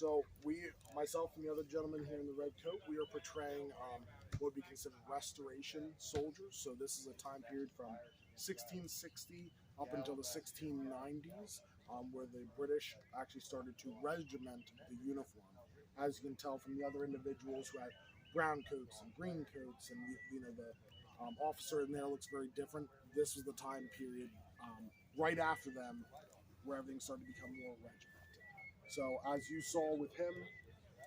So myself and the other gentleman here in the red coat, we are portraying what would be considered restoration soldiers. So this is a time period from 1660 up until the 1690s, where the British actually started to regiment the uniform. As you can tell from the other individuals who had brown coats and green coats, and the officer in there looks very different. This was the time period right after them where everything started to become more regimented. So as you saw with him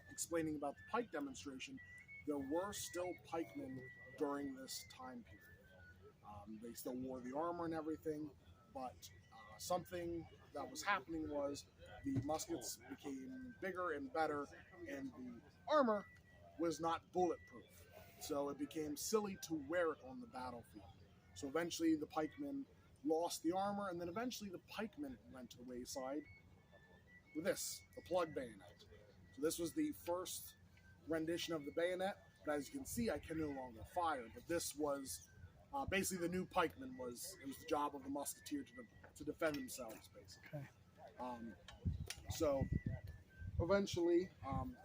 explaining about the pike demonstration, there were still pikemen during this time period. They still wore the armor and everything, but something that was happening was the muskets became bigger and better, and the armor was not bulletproof. So it became silly to wear it on the battlefield. So eventually the pikemen lost the armor, and then eventually the pikemen went to the wayside with this, the plug bayonet. So this was the first rendition of the bayonet, but as you can see, I can no longer fire. But this was basically the new pikeman it was the job of the musketeer to defend themselves, basically. Okay. So eventually,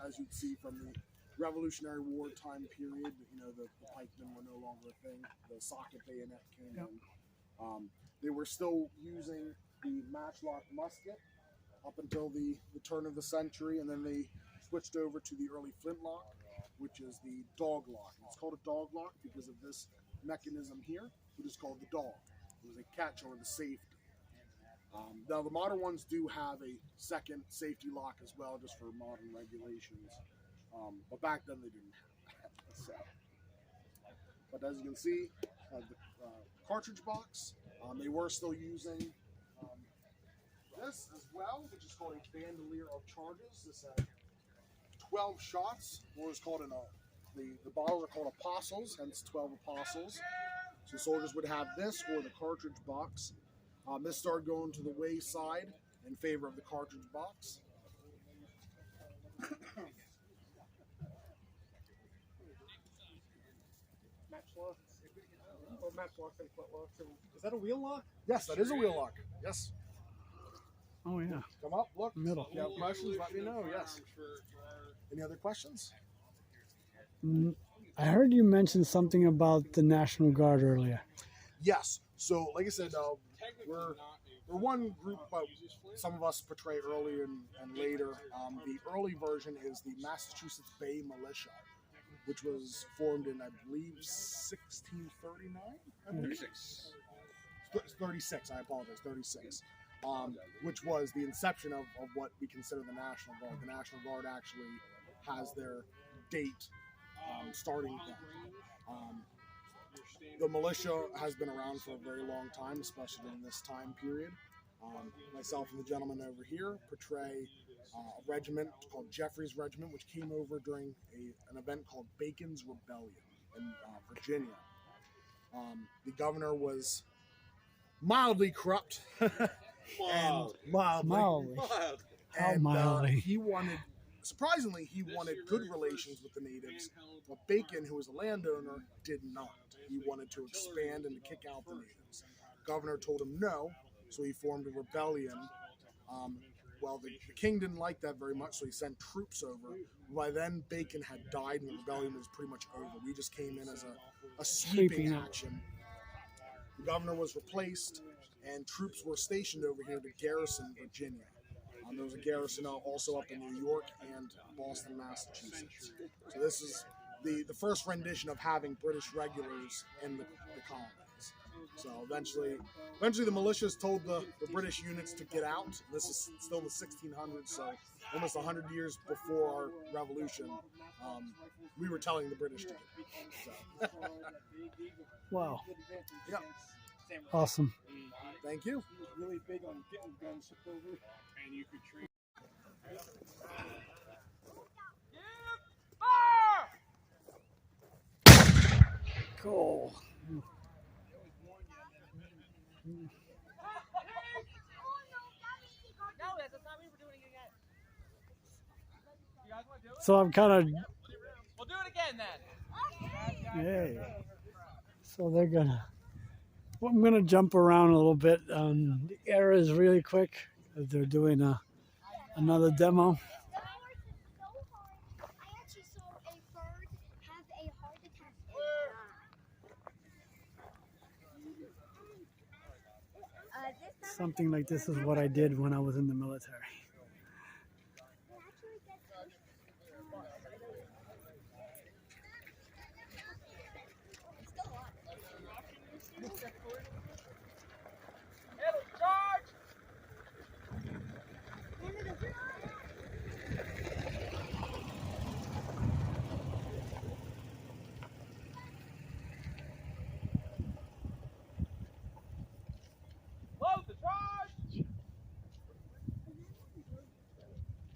as you'd see from the Revolutionary War time period, the pikemen were no longer a thing. The socket bayonet came in. They were still using the matchlock musket up until the turn of the century, and then they switched over to the early flintlock, which is the dog lock. And it's called a dog lock because of this mechanism here, which is called the dog. It was a catch or the safety. Now the modern ones do have a second safety lock as well, just for modern regulations. But back then they didn't have that. So. But as you can see, the cartridge box, they were still using this as well, which is called a bandolier of charges. This had 12 shots. What was called the bottles are called apostles, hence 12 apostles. So soldiers would have this or the cartridge box. This started going to the wayside in favor of the cartridge box. Matchlocks and flintlocks. Is that a wheel lock? Yes, that is a wheel lock. Yes. Oh yeah. Come up, look. Middle. If you have questions, let me know. Yes. Any other questions? I heard you mention something about the National Guard earlier. Yes. So, like I said, we're one group, but some of us portray earlier and later. The early version is the Massachusetts Bay Militia, which was formed in, I believe, 1639? 36. 36, I apologize, 36. Which was the inception of what we consider the National Guard. The National Guard actually has their date starting then. The militia has been around for a very long time, especially in this time period. Myself and the gentleman over here portray a regiment called Jeffrey's Regiment, which came over during an event called Bacon's Rebellion in Virginia. The governor was mildly corrupt. Mildly. And mildly? Surprisingly, he wanted good relations with the natives, but Bacon, who was a landowner, did not. He wanted to expand and to kick out the natives. The governor told him no, so he formed a rebellion. Well, the king didn't like that very much, so he sent troops over. By then, Bacon had died, and the rebellion was pretty much over. We just came in as a sweeping action. The governor was replaced, and troops were stationed over here to garrison Virginia. There was a garrison also up in New York and Boston, Massachusetts. So this is the first rendition of having British regulars in the colonies. So eventually the militias told the British units to get out. This is still the 1600s, so almost 100 years before our revolution, we were telling the British to get out. So. Wow. Yeah. Awesome. Thank you. Really big on getting guns shipped over. And you could train. Cool. So I'm kind of. We'll do it again then. Hey. So they're gonna. Well, I'm gonna jump around a little bit. The error is really quick. They're doing another demo. Something like this is what I did when I was in the military. Load the charge!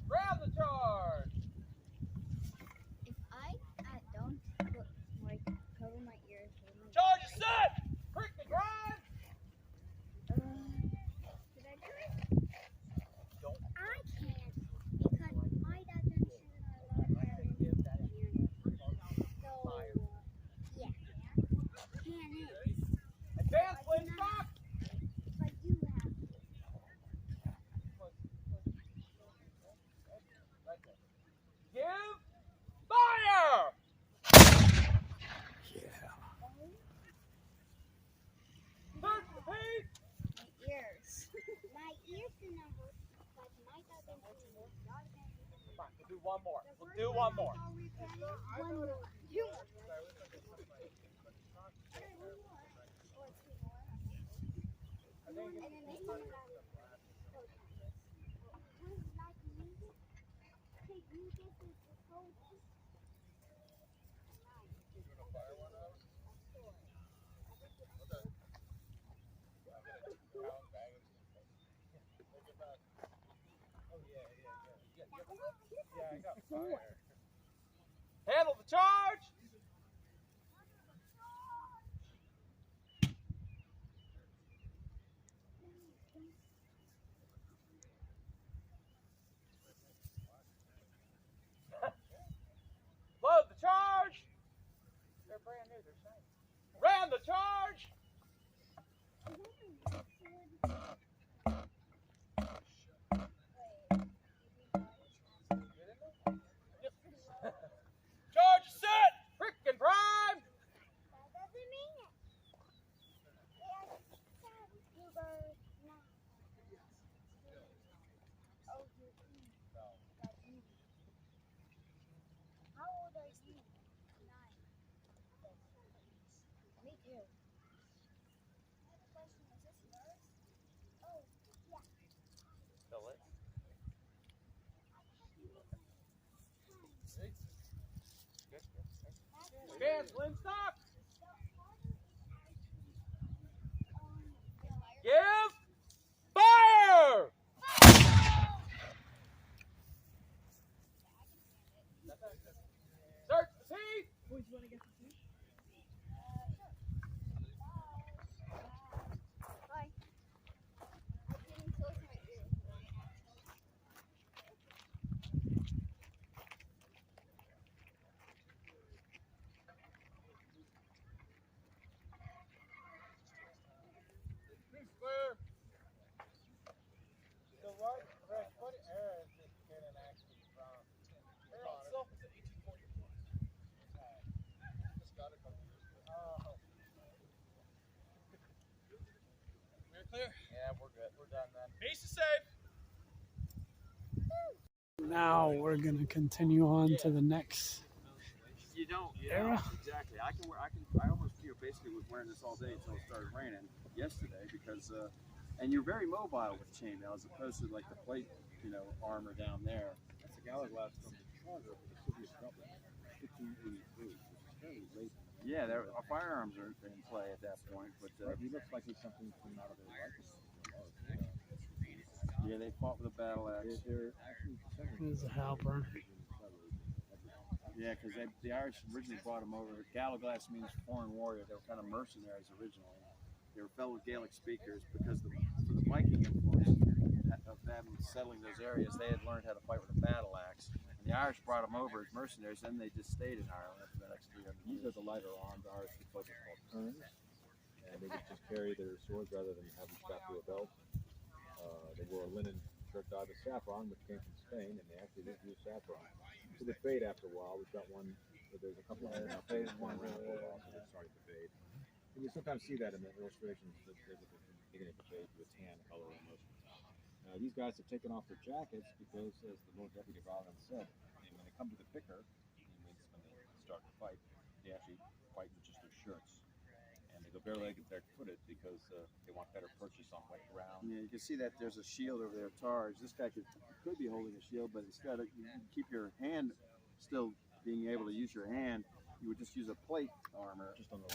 Grab the charge! If I don't put, like, cover my ears, Charge is set! Prick the grind! did I do it? I can't because my dad didn't shoot our lot. So, yeah. Can it? Advance, flame stock! But you have to. Give fire! Search the piece! My ears. My ears the number, but my dad didn't shoot it. Fine, we'll do one more. We'll do one more. One more. Two more. And then they start Handle the charge! Load the charge! They're brand new, they're shiny. Ram the charge! Charge is set! Frickin' prime! That doesn't mean it. How old are you? 9. Me too. Question, is this yours? Oh, yeah. Fill it. Advance, flame stock! Give fire! Search the teeth! Boys, you want to get the teeth? Bye. I'm getting close to my ear. Clear. So what, Rick, what era is this cannon actually from? Barrel itself is an 1844. Just got it a couple years ago. Oh. We're clear? Yeah, we're good. We're done then. Base is safe. Now we're going to continue on to the next You don't, era. exactly. I almost basically was wearing this all day until it started raining yesterday because, and you're very mobile with chainmail as opposed to like the plate, armor down there. That's a gallaglass from the charter for the city of Dublin, 1583, which is fairly late. Yeah, our firearms are in play at that point, but He looks like he's something from out of the rifle. yeah, they fought with a battle axe. They're actually There's a halberd. Yeah, because the Irish originally brought them over. Gallaglass means foreign warrior. They were kind of mercenaries originally. They were fellow Gaelic speakers because for the Viking influence of them settling those areas, they had learned how to fight with a battle axe. And the Irish brought them over as mercenaries, then they just stayed in Ireland for the next 300 These years. are the lighter armed Irish because it's called turns, and they would just carry their swords rather than have them strapped to a belt. They wore a linen shirt dyed with saffron, which came from Spain, and they actually didn't use saffron. So they fade after a while. We've got one, there's a couple of them now faded, one around for a while, so they're starting to fade. And you sometimes see that in the illustrations. There's a making it fade to a tan color almost. These guys have taken off their jackets because, as the Lord Deputy Barlin said, when they come to the picker, when they start to fight, they actually fight with just their shirts. And they go bare-legged, bare-footed because they want better purchase on wet ground. Yeah, you can see that there's a shield over there, Targe. This guy could be holding a shield, but instead of you keep your hand still being able to use your hand, you would just use a plate armor Just on the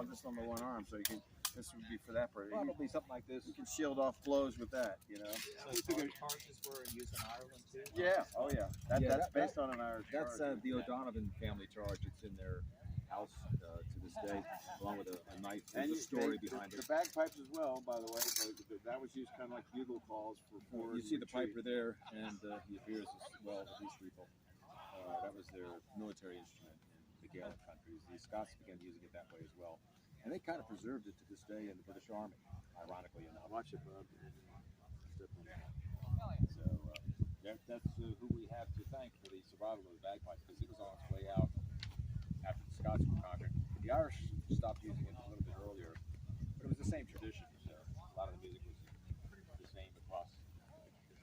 just on the one arm. So you can. This would be for that purpose. Probably something like this. You can shield off blows with that, you know. So charges were in use in Ireland too? Yeah. Oh yeah. That's based on an Irish. That's charge. the O'Donovan family charge. It's in their house to this day, along with a knife. There's a story behind the it. bagpipes as well, by the way. That was used kind of like bugle calls for. You see the piper there, and he appears as well with these people. That was their military instrument in the Gaelic countries. The Scots began using it that way as well. And they kind of preserved it to this day in the British Army, ironically enough. Watch it, bud. So that's who we have to thank for the survival of the bagpipes, because it was on its way out after the Scots were conquered. The Irish stopped using it a little bit earlier, but it was the same tradition. So a lot of the music was the same across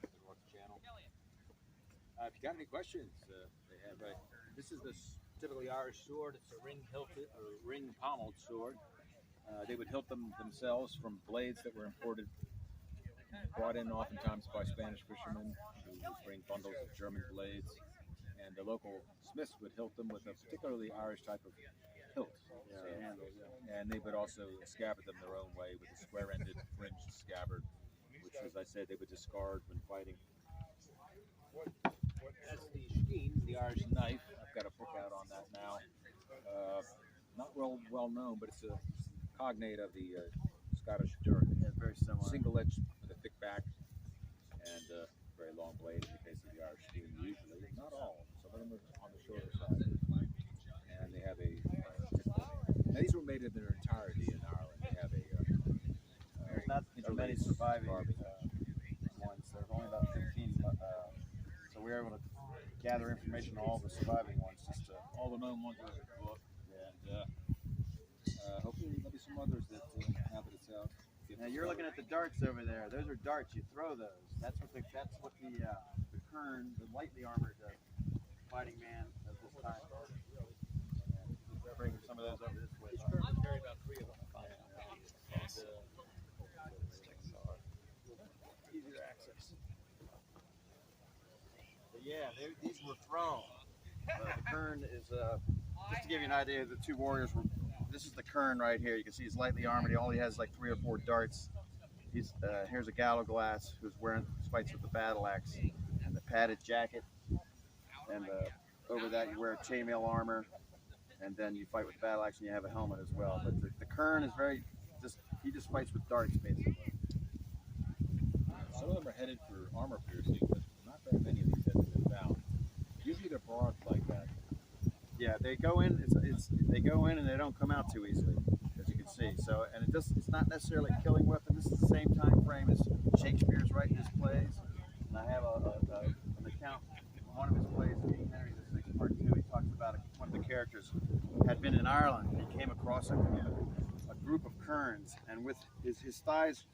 the North Channel. If you got any questions, they have. This is the typically Irish sword. It's a ring-hilted or ring-pommeled sword. They would hilt them themselves from blades that were imported, brought in oftentimes by Spanish fishermen who would bring bundles of German blades, and the local smiths would hilt them with a particularly Irish type of hilt. And they would also scabbard them their own way with a square-ended fringed scabbard, which, as I said, they would discard when fighting. That's the sheen, the Irish knife. I've got a book out on that now. Not well known, but it's a cognate of the Scottish dirk. Yeah, very similar. Single edged with a thick back and a very long blade in the case of the Irish sheen, usually. Not all. Some of them are on the shorter side. And they have a now these were made in their entirety in Ireland. They have a there's not many surviving ones. There's only about 15. So we were able to gather information on all the surviving ones. All the known ones are in the book. And hopefully there'll be some others that have it out. Now you're looking at the darts over there. Those are darts. You throw those. That's what the kern, the lightly armored fighting man of this time. Bring some of those over this way. Each currently carry about 3 of them. Easier access. But yeah, these were thrown. The kern is just to give you an idea. The two warriors were. This is the kern right here. You can see he's lightly armored. All he has like 3 or 4 darts. Here's a gallowglass who's fights with the battle axe and the padded jacket. And over that you wear chainmail armor, and then you fight with the battle axe and you have a helmet as well. But the kern is he just fights with darts basically. Some of them are headed for armor piercing, but not very many of these heads have been found. Usually they're barbed like that. Yeah, they go in. They go in and they don't come out too easily, as you can see. So, and it's not necessarily a killing weapon. This is the same time frame as Shakespeare's writing his plays. And I have an account from one of his plays, King Henry VI, Part 2. He talks about one of the characters had been in Ireland. He came across a group of kerns, and with his thighs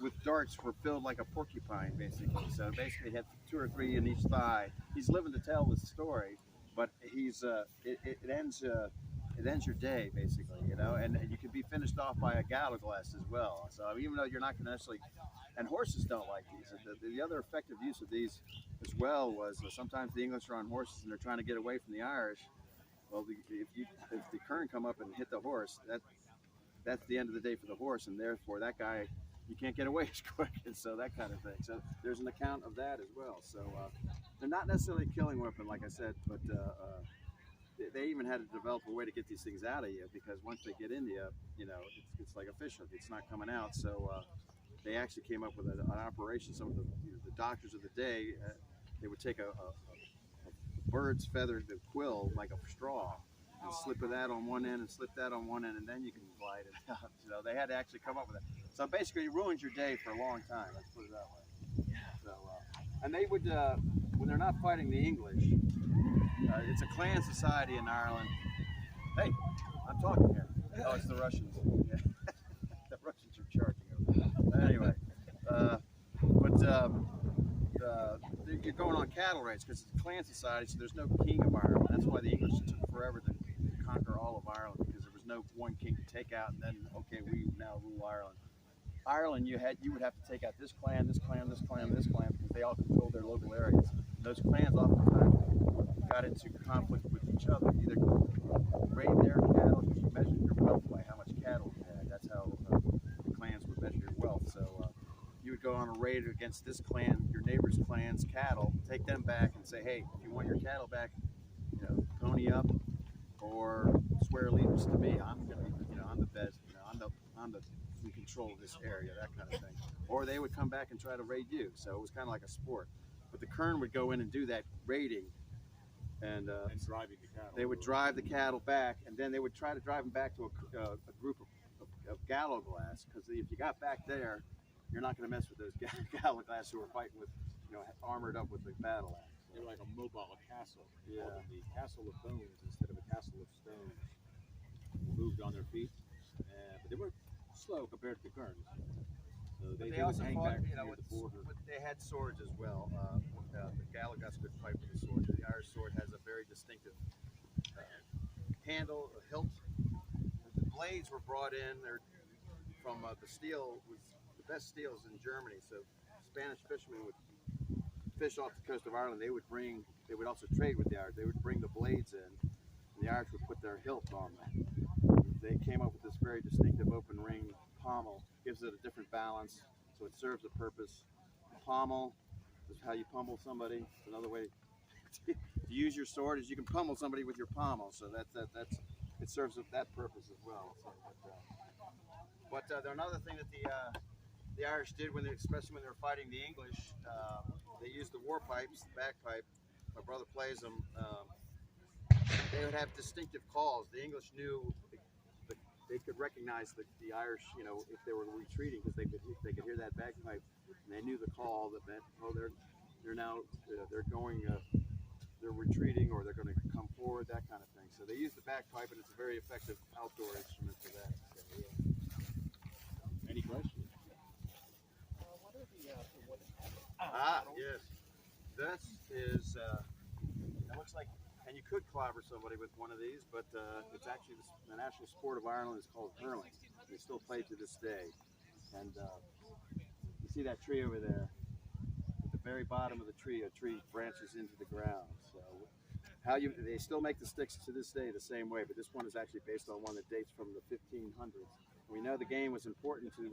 with darts were filled like a porcupine, basically. So basically, he had 2 or 3 in each thigh. He's living to tell this story. But it ends your day basically, you know, and you can be finished off by a gallowglass as well. So even though you're not going to necessarily, and horses don't like these. The other effective use of these as well was sometimes the English are on horses and they're trying to get away from the Irish. Well, if the kern come up and hit the horse, that's the end of the day for the horse, and therefore that guy, you can't get away as quick, and so that kind of thing. So there's an account of that as well. So they're not necessarily a killing weapon, like I said, but they even had to develop a way to get these things out of you, because once they get into you, you know, it's like a fish hook. It's not coming out. So they actually came up with an operation. Some of the doctors of the day, they would take a bird's feathered quill, like a straw, and slip that on one end and slip that on one end, and then you can glide it out. So they had to actually come up with it. So basically, it ruins your day for a long time. Let's put it that way. So, and they would, when they're not fighting the English, it's a clan society in Ireland. Hey, I'm talking here. Oh, it's the Russians. Yeah. The Russians are charging over. anyway, you're going on cattle raids because it's a clan society, so there's no king of Ireland. That's why the English took forever to conquer all of Ireland, because there was no one king to take out and then, okay, we now rule Ireland. Ireland, you would have to take out this clan, this clan, this clan, this clan, because they all controlled their local areas. And those clans oftentimes got into conflict with each other, either raid their cattle, because you measured your wealth by how much cattle you had. That's how clans would measure your wealth. So you would go on a raid against this clan, your neighbor's clan's cattle, take them back and say, hey, if you want your cattle back, pony up or swear allegiance to me. I'm gonna, I'm the best. I'm in control of this area, that kind of thing. Or they would come back and try to raid you. So it was kind of like a sport. But the kern would go in and do that raiding, and driving the cattle. They would drive the cattle back, and then they would try to drive them back to a group of gallows glass, because if you got back there, you're not going to mess with those gallows glass who are fighting with, armored up with the battle axe. They're like a mobile castle. Yeah. Called the castle of bones instead of a castle of stones. Moved on their feet, but they were slow compared to the kerns. So But they they also would hang fought, back near the border. they had swords as well. The Gallagher could fight with a sword. The Irish sword has a very distinctive handle, a hilt. The blades were brought in. They're from the steel was the best steels in Germany. So Spanish fishermen would fish off the coast of Ireland. They would also trade with the Irish. They would bring the blades in, and the Irish would put their hilt on them. They came up with this very distinctive open ring pommel. Gives it a different balance, so it serves a purpose. The pommel is how you pummel somebody. It's another way to use your sword is you can pummel somebody with your pommel. So that's it serves that purpose as well. So, but another thing that the Irish did especially when they were fighting the English, they used the war pipes, the bagpipe. My brother plays them. They would have distinctive calls. The English knew. They could recognize the Irish, if they were retreating, because they could hear that bagpipe, and they knew the call that meant, they're now they're retreating, or they're going to come forward, that kind of thing. So they use the bagpipe, and it's a very effective outdoor instrument for that. So, yeah. Any questions? What are the wooden Yes. This is. It looks like. And you could clobber somebody with one of these, but it's actually the national sport of Ireland is called hurling. They still play to this day. And you see that tree over there? At the very bottom of the tree, a tree branches into the ground. So they still make the sticks to this day the same way, but this one is actually based on one that dates from the 1500s. And we know the game was important to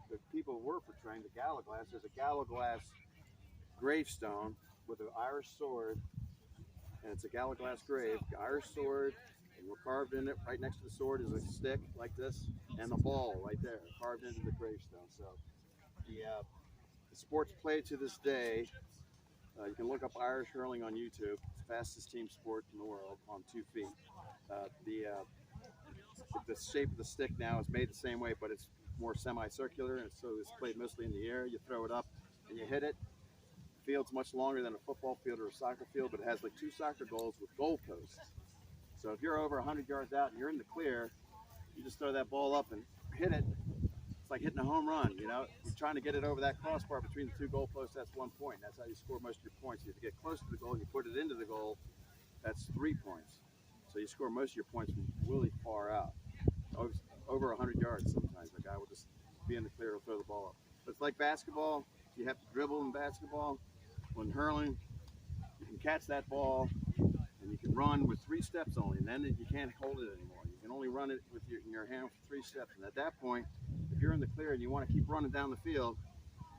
the people who were portraying the gallows glass. There's a gallows glass gravestone with an Irish sword. And it's a gallows glass grave, Irish sword, and we're carved in it. Right next to the sword is a stick like this, and the ball right there, carved into the gravestone. So the sport's played to this day. You can look up Irish hurling on YouTube. It's the fastest team sport in the world on 2 feet. The shape of the stick now is made the same way, but it's more semicircular, and so it's played mostly in the air. You throw it up and you hit it. Field's much longer than a football field or a soccer field, but it has like 2 soccer goals with goal posts. So if you're over 100 yards out and you're in the clear, you just throw that ball up and hit it. It's like hitting a home run, You're trying to get it over that crossbar between the 2 goal posts, that's 1 point. That's how you score most of your points. If you get close to the goal and you put it into the goal, that's 3 points. So you score most of your points from really far out. Over 100 yards sometimes. The guy will just be in the clear and throw the ball up. But it's like basketball. You have to dribble in basketball. When hurling, you can catch that ball and you can run with 3 steps only, and then you can't hold it anymore. You can only run it with in your hand for 3 steps. And at that point, if you're in the clear and you want to keep running down the field,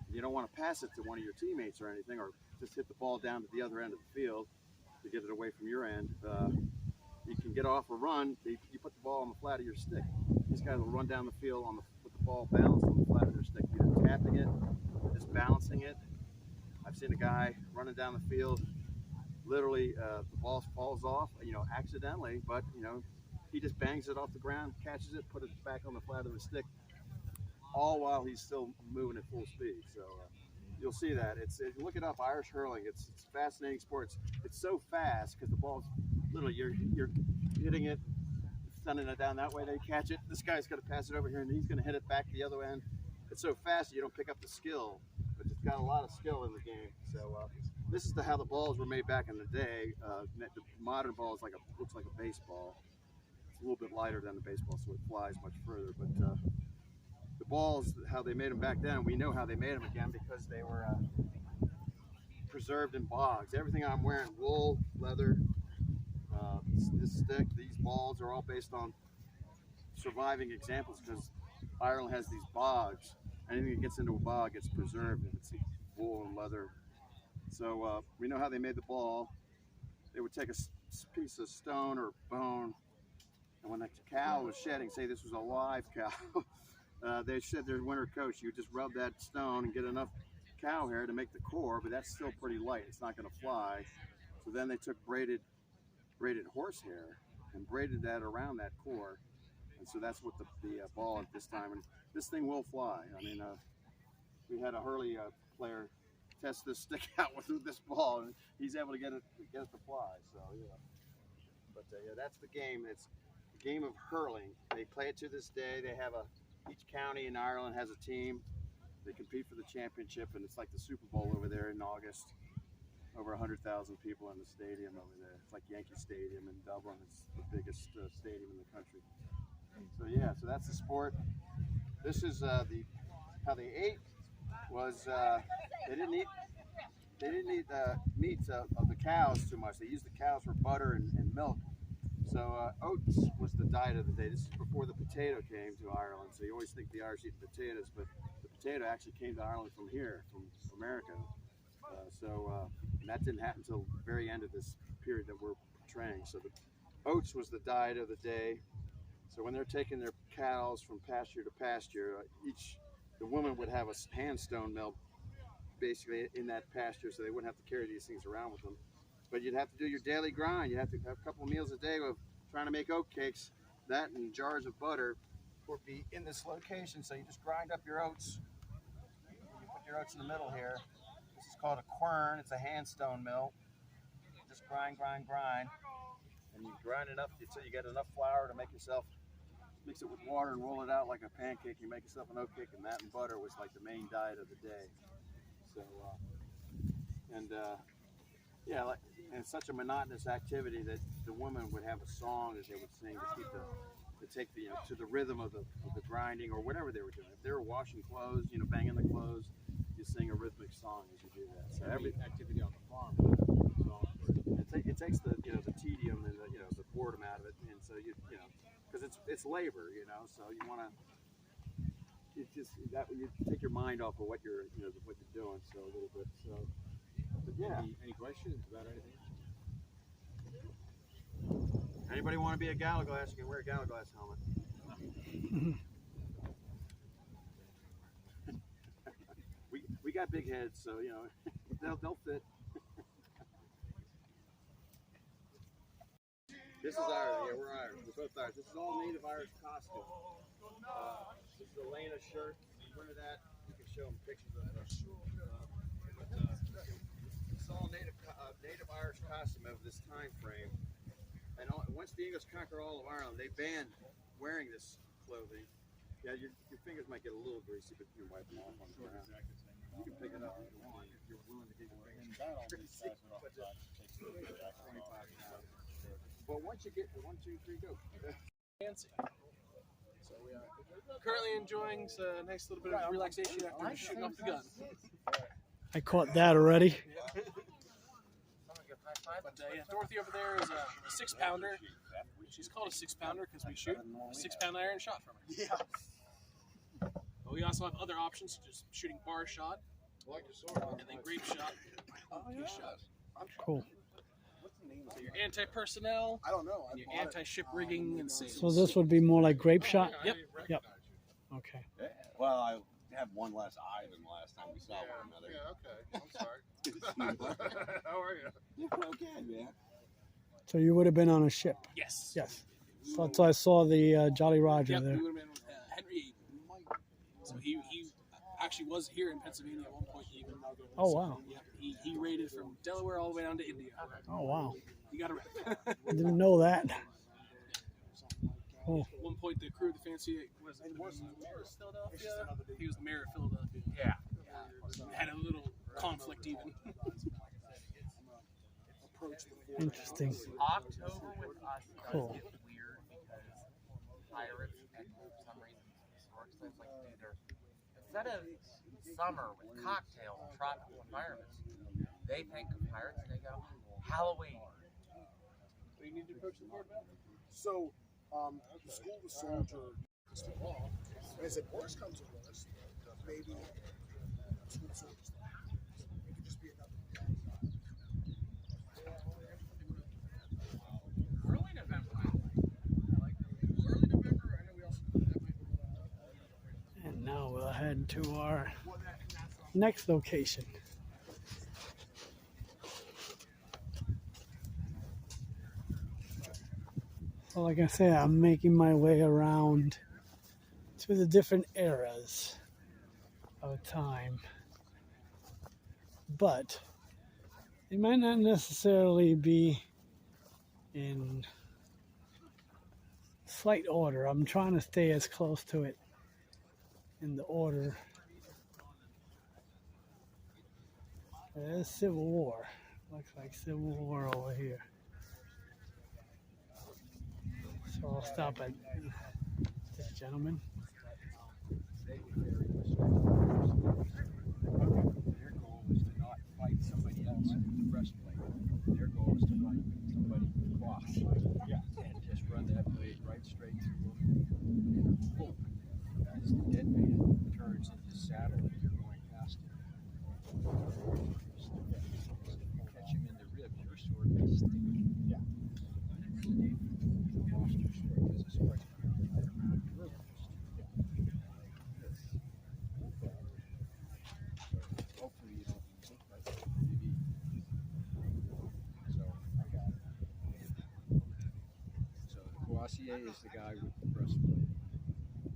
and you don't want to pass it to one of your teammates or anything, or just hit the ball down to the other end of the field to get it away from your end, you can get off a run. You put the ball on the flat of your stick. These guys will run down the field with the ball balanced on the flat of their stick, either tapping it or just balancing it. I've seen a guy running down the field, literally the ball falls off, accidentally, but he just bangs it off the ground, catches it, put it back on the flat of the stick, all while he's still moving at full speed. So you'll see that. If you look it up, Irish hurling. It's a fascinating sport. It's so fast because the ball's literally you're hitting it, sending it down that way. They catch it. This guy's going to pass it over here, and he's going to hit it back the other end. it's so fast that you don't pick up the skill, but it's got a lot of skill in the game. So this is how the balls were made back in the day. The modern ball is looks like a baseball. It's a little bit lighter than the baseball, so it flies much further. But the balls, how they made them back then, we know how they made them again because they were preserved in bogs. Everything I'm wearing, wool, leather, this stick, these balls are all based on surviving examples because Ireland has these bogs. Anything that gets into a bog gets preserved if it's wool and leather. So we know how they made the ball. They would take a piece of stone or bone, and when the cow was shedding, say this was a live cow, they shed their winter coat. You just rub that stone and get enough cow hair to make the core, but that's still pretty light. It's not going to fly. So then they took braided horsehair and braided that around that core, and so that's what the ball at this time. And this thing will fly. I mean, we had a hurley player test this stick out with this ball, and he's able to get it to fly. So yeah, but yeah, that's the game. It's the game of hurling. They play it to this day. They have each county in Ireland has a team. They compete for the championship, and it's like the Super Bowl over there in August. Over 100,000 people in the stadium over there. It's like Yankee Stadium in Dublin. It's the biggest stadium in the country. So yeah, so that's the sport. This is how they ate was they didn't eat the meat of the cows too much. They used the cows for butter and milk. So oats was the diet of the day. This is before the potato came to Ireland. So you always think the Irish eat potatoes, but the potato actually came to Ireland from here, from America. And that didn't happen until the very end of this period that we're portraying. So the oats was the diet of the day. So when they're taking their cows from pasture to pasture, the woman would have a hand stone mill basically in that pasture, so they wouldn't have to carry these things around with them. But you'd have to do your daily grind. You have to have a couple of meals a day of trying to make oat cakes. That and jars of butter would be in this location. So you just grind up your oats. You put your oats in the middle here. This is called a quern. It's a hand stone mill. You just grind, and you grind it up until you get enough flour to make yourself, mix it with water and roll it out like a pancake. You make yourself an oat cake, and that and butter was like the main diet of the day. So, yeah, and it's such a monotonous activity that the women would have a song that they would sing to take the to the rhythm of the grinding or whatever they were doing. If they were washing clothes, banging the clothes, you sing a rhythmic song as you do that. So every activity on the farm, it takes the the tedium and the boredom out of it, and so because it's labor, so you want to. You take your mind off of what you're doing, so a little bit. So, but yeah. Any questions about anything? Anybody want to be a gallaglass? You can wear a gallaglass helmet. we got big heads, so they'll fit. This is Irish. Yeah, we're Irish. We're both Irish. This is all native Irish costume. This is the Lena shirt. Wear that. You can show them pictures of it. It's all native Irish costume of this time frame. And once the English conquer all of Ireland, they banned wearing this clothing. Yeah, your fingers might get a little greasy, but you can wipe them off on the ground. You can pick it up if you want, if you're willing to get your fingers greasy. 25 pounds. But once you get to 1, 2, 3, go. Fancy. So we are currently enjoying a nice little bit of relaxation after shooting off the gun. I caught that already. But yeah, Dorothy over there is a 6-pounder. She's called a 6-pounder because we shoot a 6-pound iron shot from her. Yeah. But we also have other options, just shooting bar shot, and then grape shot. Cool. So your anti-personnel, I don't know. and your anti-ship rigging and sails. So this would be more like grape shot? Yep. Yep. Okay. Yeah. Well, I have one less eye than the last time we saw one another. Yeah, okay. I'm sorry. How are you? Yeah, okay, man. So you would have been on a ship? Yes. Yes. So I saw the Jolly Roger Yep, there. we would have been with Henry. So he actually was here in Pennsylvania at one point. Even. Oh, wow. Yep, he raided from Delaware all the way down to India. Oh, wow. You got it right. I didn't know that. Cool. At one point, the crew of the Fancy was it Philadelphia. He was the mayor of Philadelphia. Yeah. Had a little conflict even. Interesting. October with us does Cool. get weird because pirates, and for some reason, historic sites like to do their instead of summer with cocktails and tropical environments, they think of pirates and they go Halloween. So you need to approach the board about. So, the school of the soldier is the law. And I said, worst comes to worst, maybe school of soldiers. It could just be another Early November. Early November. I know we also that might be. And now we'll head to our next location. So like I said, I'm making my way around to the different eras of time. But it might not necessarily be in slight order. I'm trying to stay as close to it in the order. There's Civil War. Looks like Civil War over here. So I'll stop at this gentleman. Their goal is to not fight somebody else with the breastplate. Their goal is to fight somebody with cross. And just run that blade right straight through them. And boom, as the dead man turns in his saddle and you're going past him. If you catch him in the rib, your sword may stick. Yeah. You lost your sword because the sword's hopefully you don't use it, but maybe. So the cuirassier is the guy with the breastplate.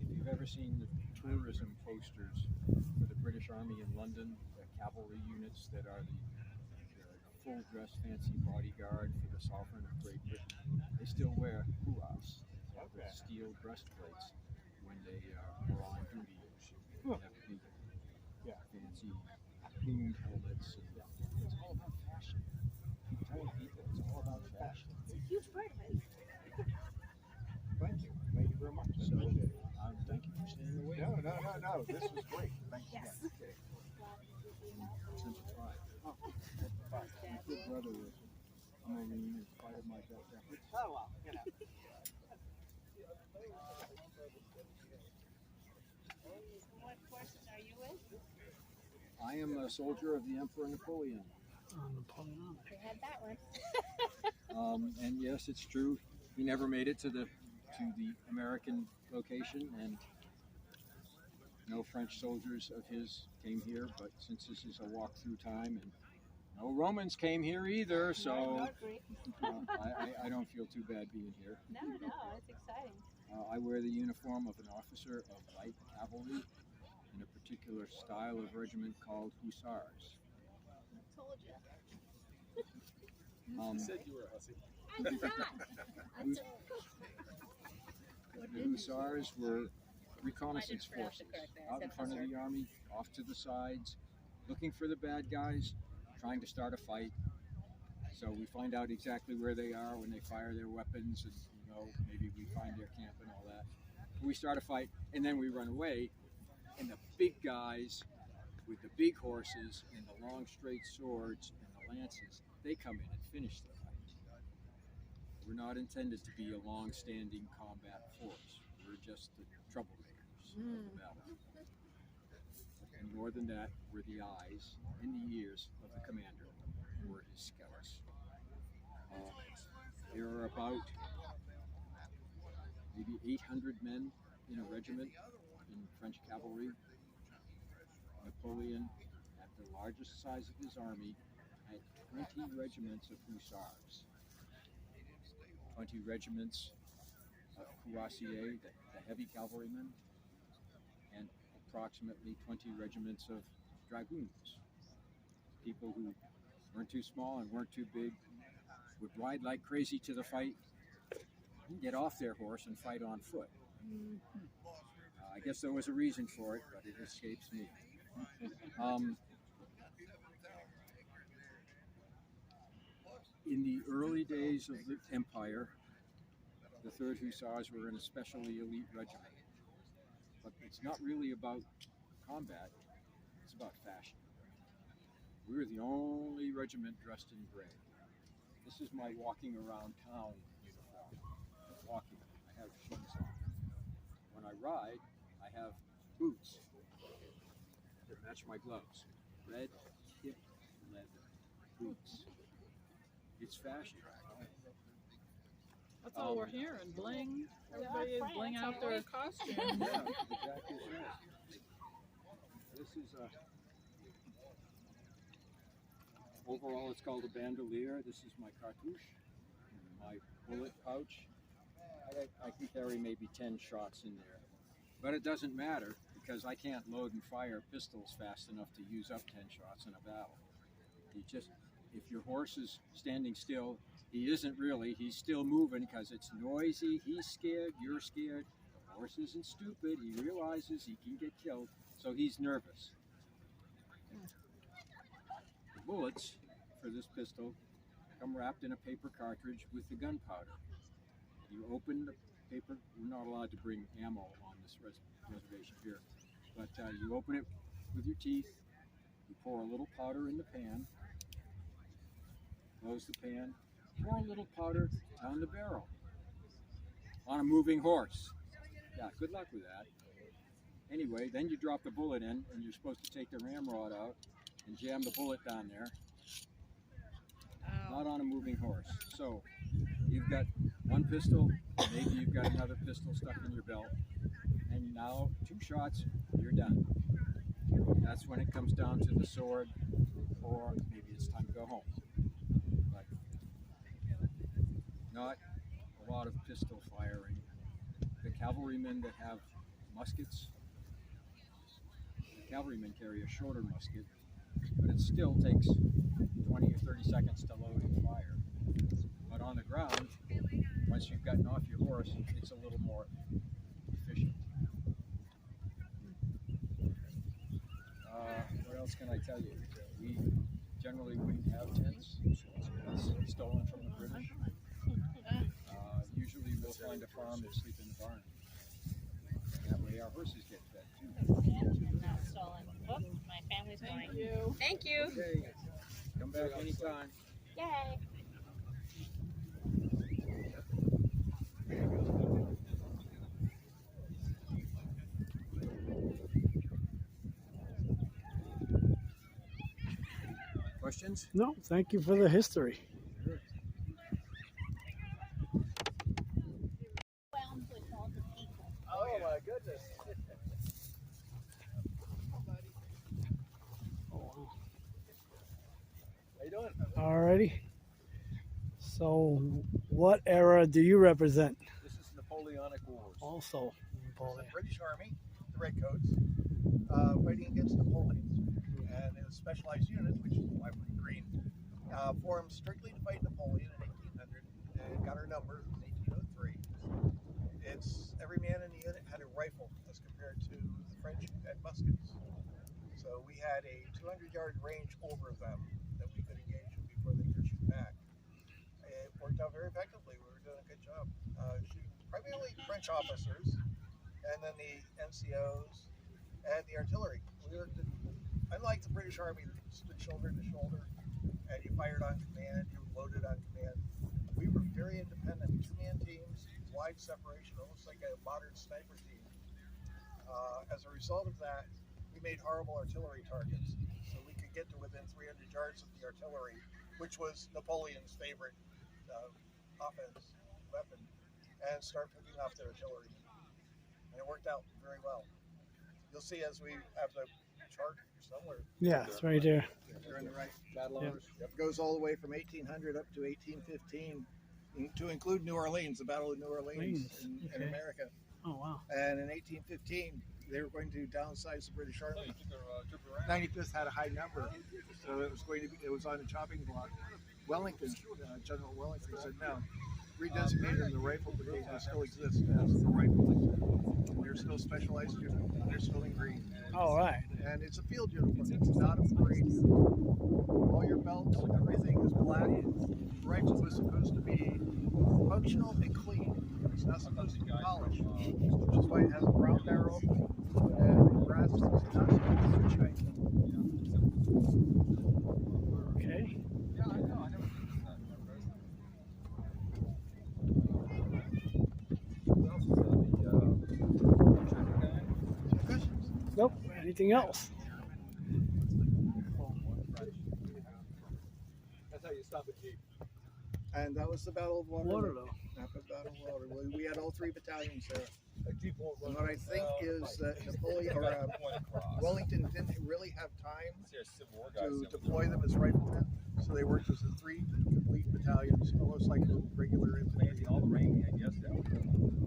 If you've ever seen the tourism posters for the British Army in London, the cavalry units that are the full dress fancy bodyguard for the sovereign of Great Britain, they still wear cuirass, the steel breastplates, when they are on duty. They have big, fancy plume helmets. It's all about fashion. Keep telling people it's all about fashion. It's a huge part of it. Thank you. Thank you very much. So, thank you for staying away. No. This was great. Thank you. Yes. Okay. Since 5. Oh, 5. My good brother was a Marine in spite of my best efforts. Oh, well, you know. What forces are you in? I am a soldier of the Emperor Napoleon. Napoleonic. We had that one. And yes, it's true. He never made it to the American location, and no French soldiers of his came here. But since this is a walk through time, and no Romans came here either, so I don't feel too bad being here. No, it's exciting. I wear the uniform of an officer of light cavalry in a particular style of regiment called hussars. I told you. Said you were a hussy. I did not. The hussars were reconnaissance forces out in front of the army, off to the sides, looking for the bad guys, trying to start a fight. So we find out exactly where they are when they fire their weapons, and maybe we find their camp and all that. We start a fight, and then we run away, and the big guys with the big horses and the long straight swords and the lances, they come in and finish the fight. We're not intended to be a long-standing combat force. We're just the troublemakers of the battle. And more than that, we're the eyes and the ears of the commander. We're his scouts. There are about maybe 800 men in a regiment in French cavalry. Napoleon, at the largest size of his army, had 20 regiments of hussars, 20 regiments of cuirassiers, the heavy cavalrymen, and approximately 20 regiments of dragoons, people who weren't too small and weren't too big, would ride like crazy to the fight, get off their horse and fight on foot. I guess there was a reason for it, but it escapes me. In the early days of the Empire, the 3rd Hussars were an especially elite regiment. But it's not really about combat, it's about fashion. We were the only regiment dressed in gray. This is my walking around town uniform. Walking, I have shoes on. When I ride, I have boots that match my gloves. Red tip leather boots. It's fashion. That's all we're hearing. Bling. Everybody is bling out their costume. Yeah, exactly right. This is overall it's called a bandolier. This is my cartouche, my bullet pouch. I can carry maybe 10 shots in there. But it doesn't matter because I can't load and fire pistols fast enough to use up 10 shots in a battle. If your horse is standing still, he isn't really, he's still moving because it's noisy, he's scared, you're scared. The horse isn't stupid, he realizes he can get killed, so he's nervous. The bullets for this pistol come wrapped in a paper cartridge with the gunpowder. You open the paper, we're not allowed to bring ammo on this reservation here, but you open it with your teeth, you pour a little powder in the pan, close the pan, pour a little powder down the barrel on a moving horse. Yeah, good luck with that. Anyway, then you drop the bullet in and you're supposed to take the ramrod out and jam the bullet down there. Not on a moving horse. So you've got one pistol, maybe you've got another pistol stuck in your belt, and now 2 shots, you're done. That's when it comes down to the sword, or maybe it's time to go home. But not a lot of pistol firing. The cavalrymen that have muskets, the cavalrymen carry a shorter musket, but it still takes 20 or 30 seconds to load and fire. But on the ground, once you've gotten off your horse, it's a little more efficient. What else can I tell you? We generally wouldn't have tents. It's stolen from the British. Usually we'll find a farm and sleep in the barn. That way our horses get fed too. Not stolen. Oh, my family's going. Thank you. Thank you. Okay, come back anytime. Yay. Questions? No, thank you for the history. Oh my goodness. How you doing? Alrighty. So, what era do you represent? This is Napoleonic Wars. Also, Napoleon. The British Army, the Redcoats, fighting against Napoleon. And it was specialized units, which is why we're green, formed strictly to fight Napoleon in 1800 and got our number in 1803. It's every man in the unit had a rifle as compared to the French who had muskets. So we had a 200-yard range over them that we could engage them before they could shoot back. It worked out very effectively. We were doing a good job. Shooting primarily French officers, and then the NCOs and the artillery. We worked unlike the British Army that stood shoulder to shoulder and you fired on command, you loaded on command. We were very independent, 2-man teams, wide separation, almost like a modern sniper team. As a result of that, we made horrible artillery targets, so we could get to within 300 yards of the artillery, which was Napoleon's favorite offense weapon, and start picking off the artillery. And it worked out very well. You'll see as we have the chart somewhere. Yeah, it's right there. You're in the right. Battle Yep. orders? It goes all the way from 1800 up to 1815, to include New Orleans, the Battle of New Orleans in Okay. America. Oh, wow. And in 1815, they were going to downsize the British Army. 95th had a high number, so it was going to be. It was on the chopping block. Wellington, General Wellington said no. redesignated them the rifle brigade, they still exist as the rifle. They're still specialized units. They're still in green. All right. And it's a field uniform. It's not a parade uniform. All your belts, everything is black. The rifle was supposed to be functional and clean. It's not supposed to be polished, which is why it has a brown barrel and the brass is not supposed to be shiny. Okay. Nope. Anything else? That's how you stop a Jeep. And that was the Battle of Waterloo. Waterloo. Battle of Waterloo. We had all three battalions there. A Jeep won't run. And what I think is that Napoleon or Wellington didn't really have time to deploy them as riflemen, so they worked as the three elite battalions, almost like regular infantry. All the rain, I guess.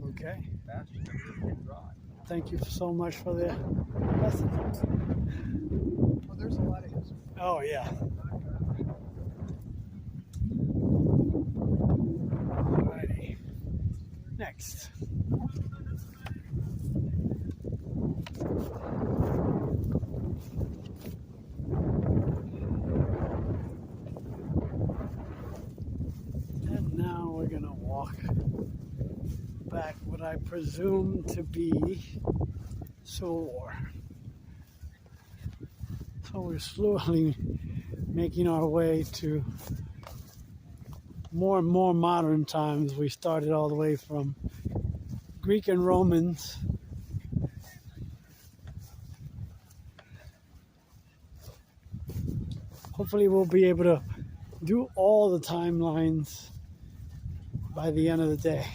Okay. Faster than dry. Thank you so much for the lesson. Well, there's a lot of history. Oh, yeah. Alrighty. Next. And now we're going to walk back what I presume to be Civil War. So we're slowly making our way to more and more modern times. We started all the way from Greek and Romans. Hopefully we'll be able to do all the timelines by the end of the day.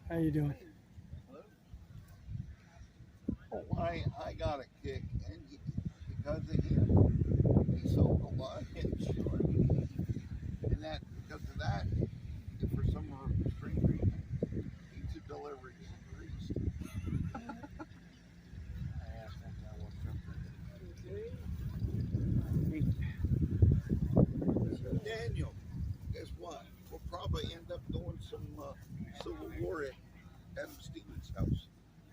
How you doing? Oh, I got a kick, and because of him, he sold a lot of insurance, and that because of that, for some strange reason, pizza deliveries increased. Daniel, guess what? We'll probably end up doing some Civil War at Adam Stevens' house.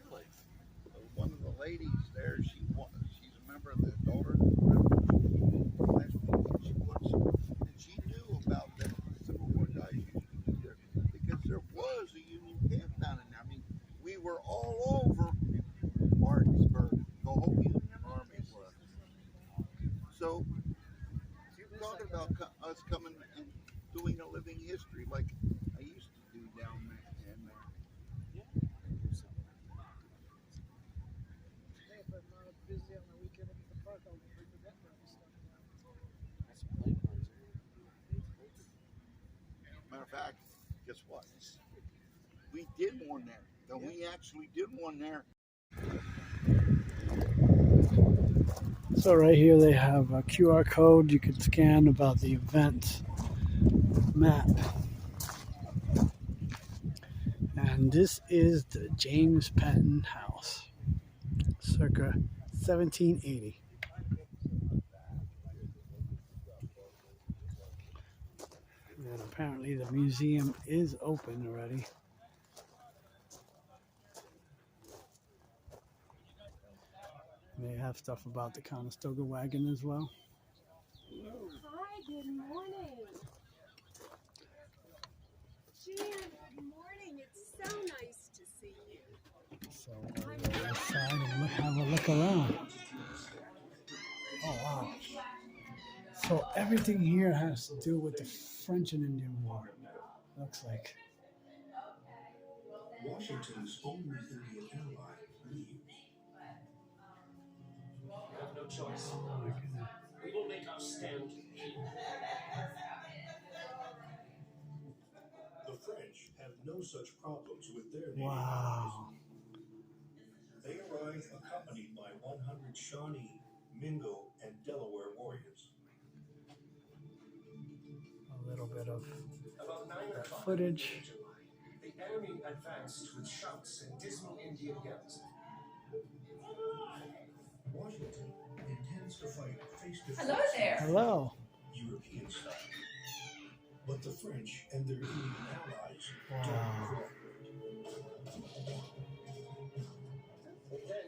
Really? One of the ladies there, she's a member of the Daughter of the Revolution. Last weekend she was, and she knew about that Civil War guys used to be there because there was a Union camp down in there. I mean, we were all over Martinsburg. The whole Union Army was. So you're talking about us coming and doing a living history like I used to do down there. Matter of fact, guess what? We did one there. And we actually did one there. So right here they have a QR code you can scan about the event map. And this is the James Patton house, circa 1780. And apparently the museum is open already. They have stuff about the Conestoga wagon as well. Hi, good morning. Jan, good morning. It's so nice to see you. So we'll go outside and have a look around. Oh, wow. So everything here has to do with the French and Indian War, looks like. Washington's only Indian ally leaves. We have no choice. Oh, my goodness. We will make our stand here. The French have no such problems with their Native Wow. allies. They arrive accompanied by 100 Shawnee Mingo, and Delaware warriors. A little bit of About 9 o'clock footage. in July, the enemy advanced with shouts and dismal Indian yells. Washington intends to fight face to face. Hello there. Hello. European style. But the French and their Indian allies don't Wow. cooperate. But then,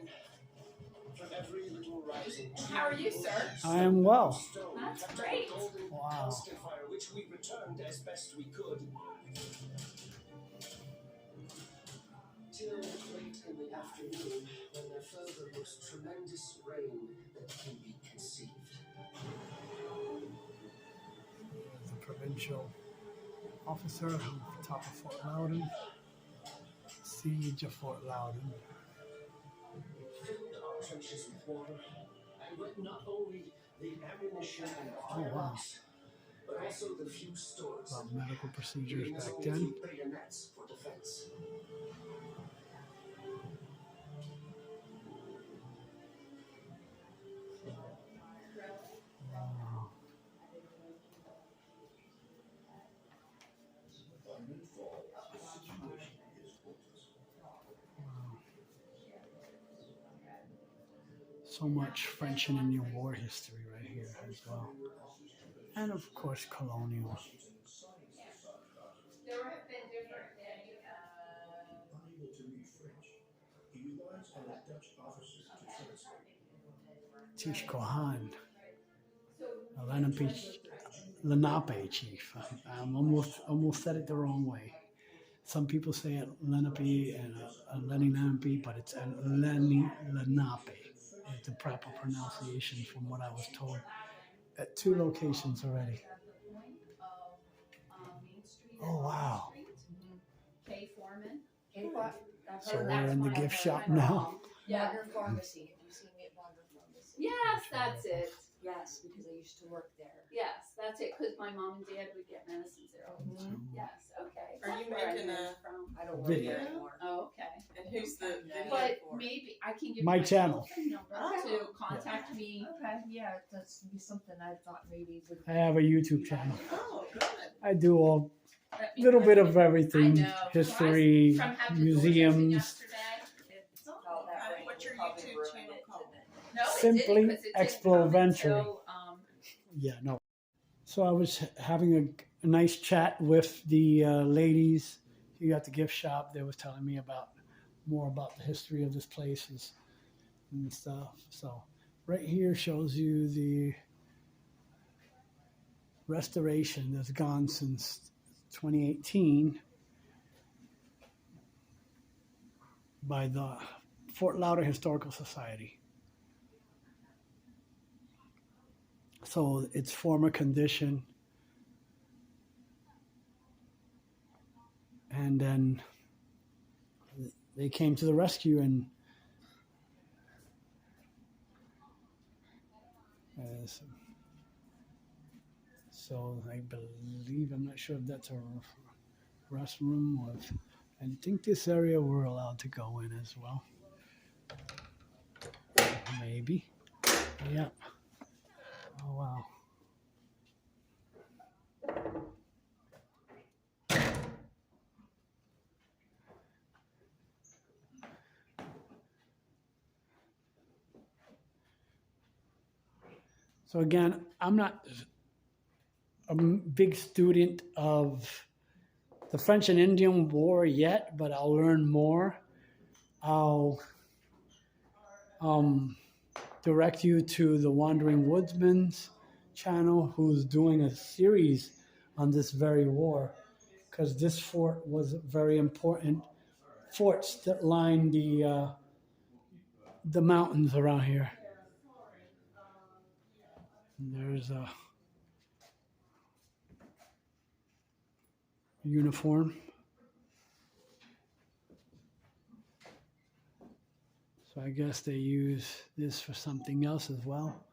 from every little rising How are you, sir? I am well. That's great. Wow. fire, which we returned as best we could. Till late in the afternoon, when there fell the most tremendous rain that can be conceived. The provincial officer on top of Fort Loudoun. Siege of Fort Loudoun. Filled our trenches with water, and with not only the ammunition and Oh, wow. but also the few stores. About medical procedures giving us back only then. bayonets for defense. Wow. So much French and Indian War history right here as well. And of course, colonial. There have been different Unable to read French, he relies on a Dutch officer to translate. Tish Kohan. Lenape chief. I almost said it the wrong way. Some people say it Lenape and Lenape, but it's Lenape. Is the proper pronunciation from what I was told at 2 locations already. Oh wow! K. Foreman. So we're in the gift shop now. Yeah. Wagner Pharmacy. Have you seen me at Wagner Pharmacy? Yes, that's it. Yes, because I used to work there. Yes, that's it. Because my mom and dad would get medicines there. Yes, okay. Are you That's where I making knew a- it from. I don't work Video. there anymore. Oh, okay. And who's the video But for? maybe I can give My you my channel. telephone number to contact me. Okay, yeah, that's be something I thought maybe would. I have a YouTube channel. Oh, good. I do all Let me little know. bit of everything: I know. history, From having the museums. yesterday, it's Oh, that rain What's your probably YouTube ruined channel it called? today. No, it Simply didn't, 'cause it didn't come Exploventure. until, Yeah, no. So I was having a nice chat with the ladies here at the gift shop. They was telling me more about the history of this place and stuff. So right here shows you the restoration that's gone since 2018 by the Fort Loudoun Historical Society. So its former condition, and then they came to the rescue and so I believe, I'm not sure if that's a restroom or if, I think this area we're allowed to go in as well. Maybe. Yeah. Oh, wow. So again, I'm not a big student of the French and Indian War yet, but I'll learn more. I'll direct you to the Wandering Woodsman's channel, who's doing a series on this very war, because this fort was very important. Forts that line the mountains around here. And there's a uniform. So I guess they use this for something else as well.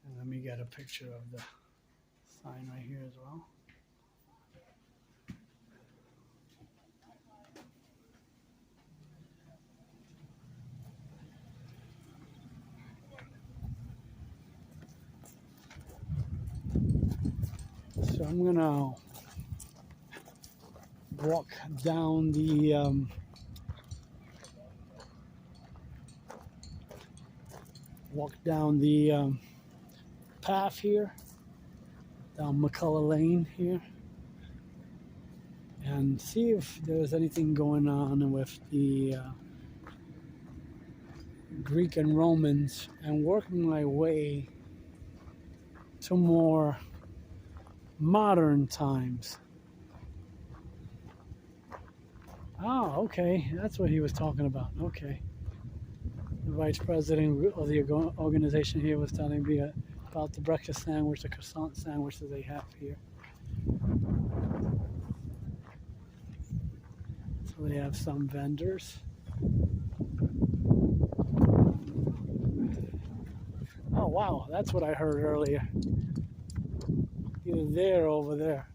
And let me get a picture of the sign right here as well. I'm gonna walk down the path here, down McCullough Lane here, and see if there's anything going on with the Greek and Romans, and working my way to more modern times. Oh, okay, that's what he was talking about. Okay. The vice president of the organization here was telling me about the breakfast sandwich, the croissant sandwich that they have here. So they have some vendors. Oh wow, that's what I heard earlier. Either there or over there.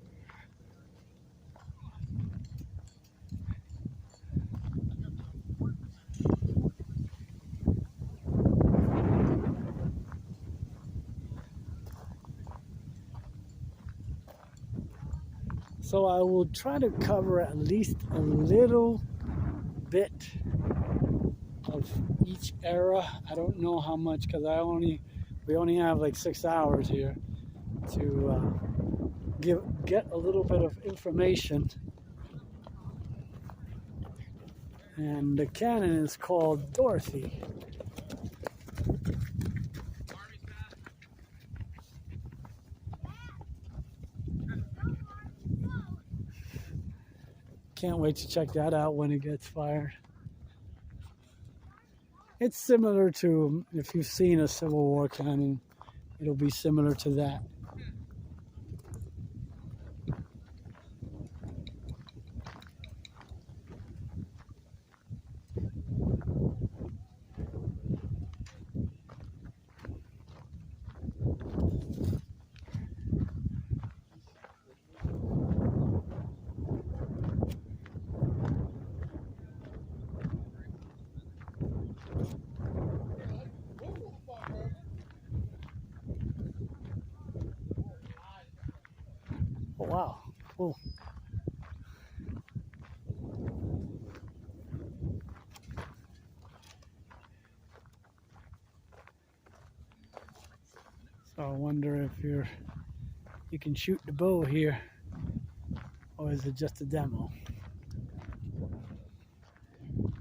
So I will try to cover at least a little bit of each era. I don't know how much, because we only have like 6 hours here to get a little bit of information. And the cannon is called Dorothy. Can't wait to check that out when it gets fired. It's similar to, if you've seen a Civil War cannon, it'll be similar to that. Oh, wow, cool. So I wonder if you can shoot the bow here, or is it just a demo?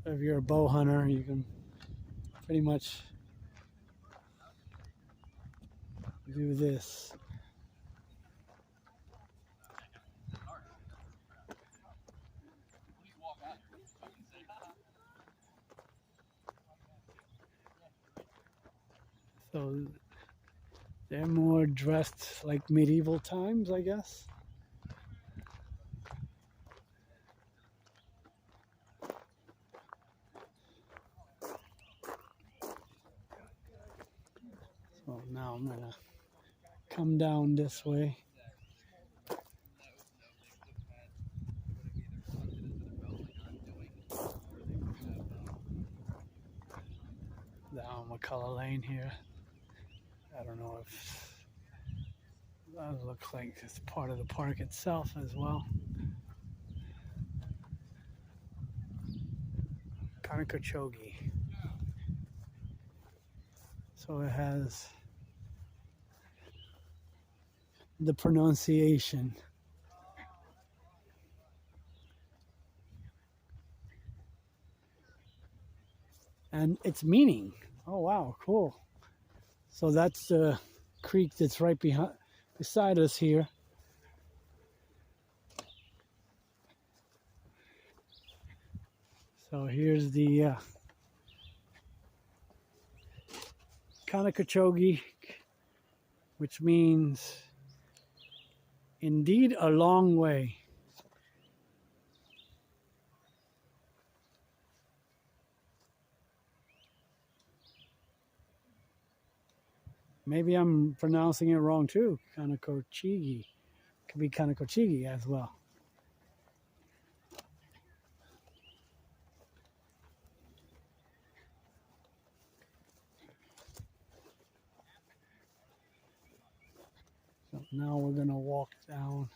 If you're a bow hunter, you can pretty much do this. So they're more dressed like medieval times, I guess. So now I'm gonna come down this way. Down McCullough Lane here. I don't know if that looks like it's part of the park itself as well. Conococheague. So it has the pronunciation. And its meaning. Oh wow, cool. So that's the creek that's right beside us here. So here's the Conococheague, which means indeed a long way. Maybe I'm pronouncing it wrong too. Conococheague. Could be Conococheague as well. So now we're gonna walk down.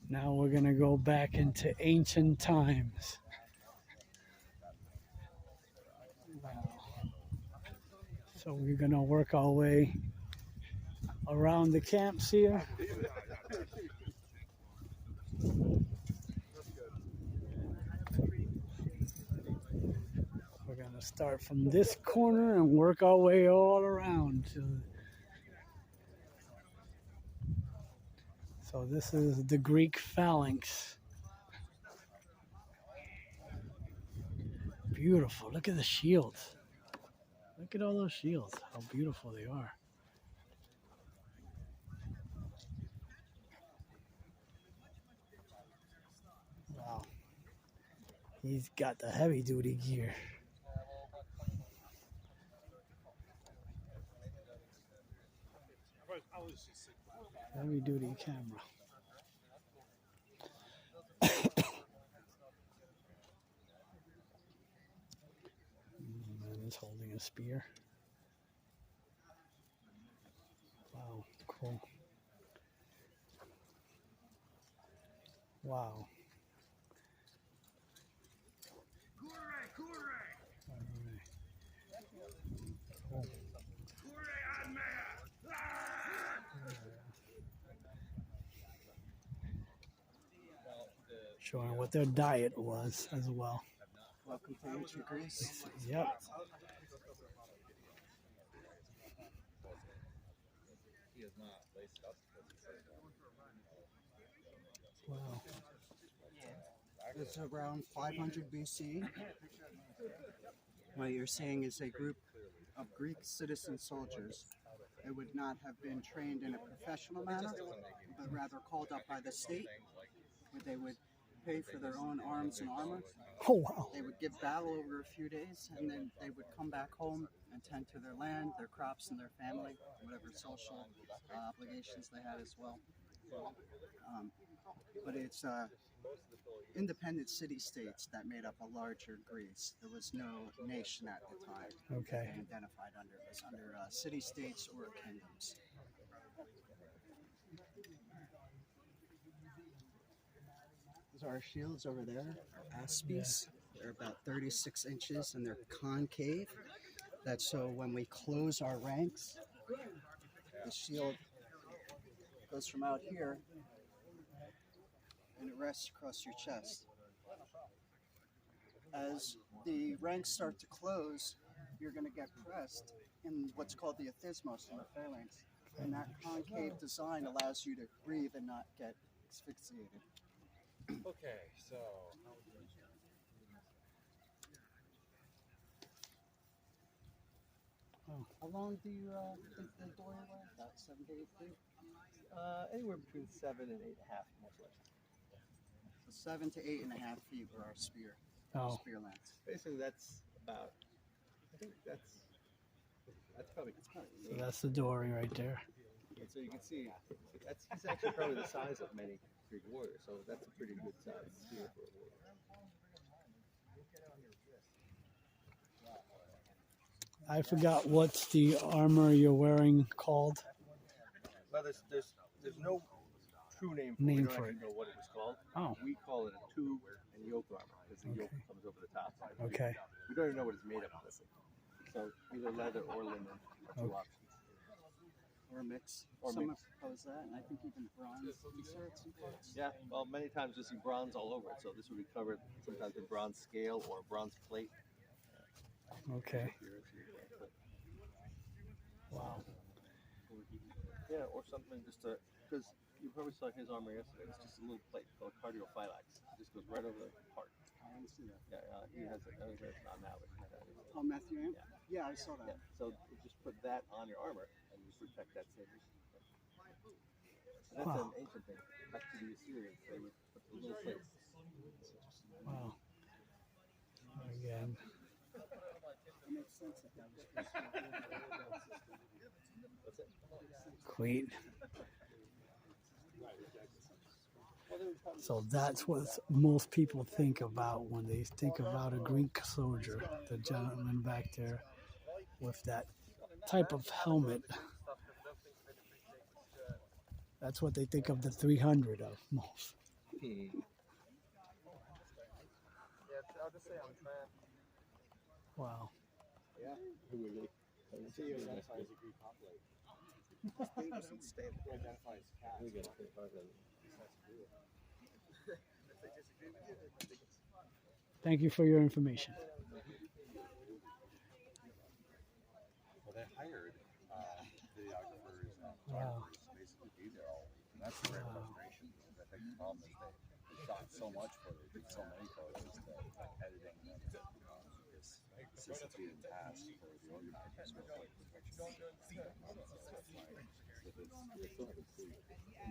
Now we're gonna go back into ancient times. Wow. So we're gonna work our way around the camps here. We're gonna start from this corner and work our way all around. So this is the Greek phalanx. Beautiful. Look at the shields. Look at all those shields. How beautiful they are. Wow. He's got the heavy duty gear. Heavy duty camera. Man is holding a spear. Wow, cool. Wow. Cool. Showing what their diet was as well. Welcome to ancient Greece. Yep. Wow. It's around 500 BC. What you're seeing is a group of Greek citizen soldiers. They would not have been trained in a professional manner, but rather called up by the state, where they would pay for their own arms and armor. Oh, wow. They would give battle over a few days, and then they would come back home and tend to their land, their crops, and their family, whatever social obligations they had as well. But it's independent city-states that made up a larger Greece. There was no nation at the time. Okay. They identified under it was under city-states or kingdoms. Those are our shields over there, our aspies. They're about 36 inches and they're concave. That's so when we close our ranks, the shield goes from out here and it rests across your chest. As the ranks start to close, you're going to get pressed in what's called the isthmos in the phalanx. And that concave design allows you to breathe and not get asphyxiated. Okay, so how long do you think the dory was? About 7 to 8 feet? Anywhere between 7 and 8.5, most likely. So 7 to 8.5 feet were our spear. Oh. Spear length. Basically, that's about. I think that's probably. So that's the dory right there. And so you can see, he's actually probably the size of many Greek warriors. So that's a pretty good size spear for a warrior. I forgot what's the armor you're wearing called. Well, there's no true name for it. We don't actually know what it was called. Oh. We call it a tube and yoke armor because the yoke comes over the top. Okay. We don't even know what it's made of. So either leather or linen are two options. Or a mix. Or Some mix. propose that, and I think even bronze inserts and parts. Yeah, well, many times you'll see bronze all over it. So this would be covered sometimes in bronze scale or bronze plate. Okay. Wow. Yeah, or something just to, because you probably saw his armor yesterday. It's just a little plate called cardiophylax. It just goes right over the heart. I didn't see that. Yeah, he has it. I think it's not now, but Oh, Matthew? Yeah, I saw that. yeah. So you just put that on your armor and you protect that same reason. And that's an ancient thing. Back to the Assyrians, they would put the little plates. Wow. Again. It makes sense that that was What's it? Queen. So that's what most people think about when they think about a Greek soldier, the gentleman back there with that type of helmet. That's what they think of the 300 of most. Wow. Yeah. See you identify as a Greek hoplite. Identify as cat. Thank you for your information. Well, they hired videographers and Wow. photographers to basically be there all week. And that's the great frustration. I think the problem is they shot so much footage, did so many photos that editing them is a tedious task for the organizers of like protection.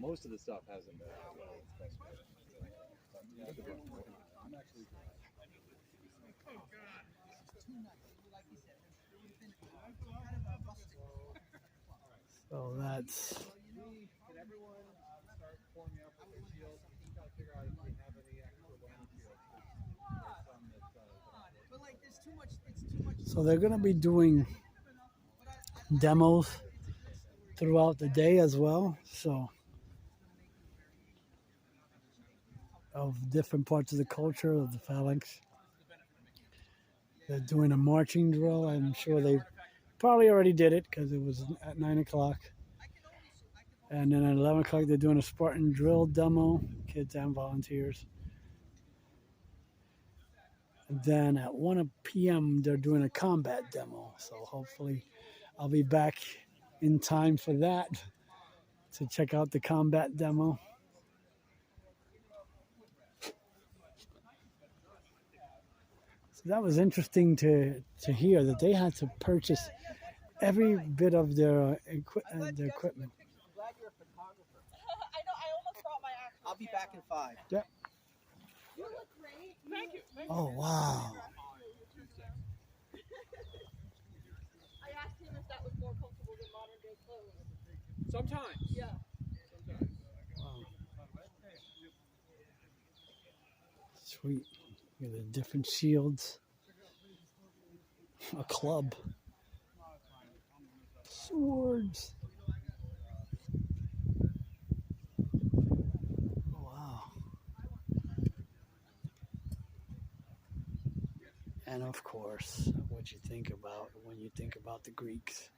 Most of the stuff hasn't been I'm actually So that's Can everyone start forming up with their shields? I'm just trying to figure out if we have any extra land shields. But like, there's too much. It's too much. so they're going to be doing demos throughout the day as well. So of different parts of the culture of the phalanx. They're doing a marching drill. I'm sure they probably already did it because it was at 9 o'clock. And then at 11 o'clock, they're doing a Spartan drill demo, kids and volunteers. And then at 1 p.m., they're doing a combat demo. So hopefully I'll be back in time for that to check out the combat demo. So that was interesting to hear that they had to purchase every bit of their equipment. I'm glad you're a photographer. I know. I almost brought my actual. I'll be back in 5. Yeah. You look great. Thank you. Oh, wow. I asked him if that was more comfortable than modern day clothes. Sometimes. Yeah. Wow. Sweet. Look at the different shields. A club. Swords. Wow. And of course, what you think about when you think about the Greeks.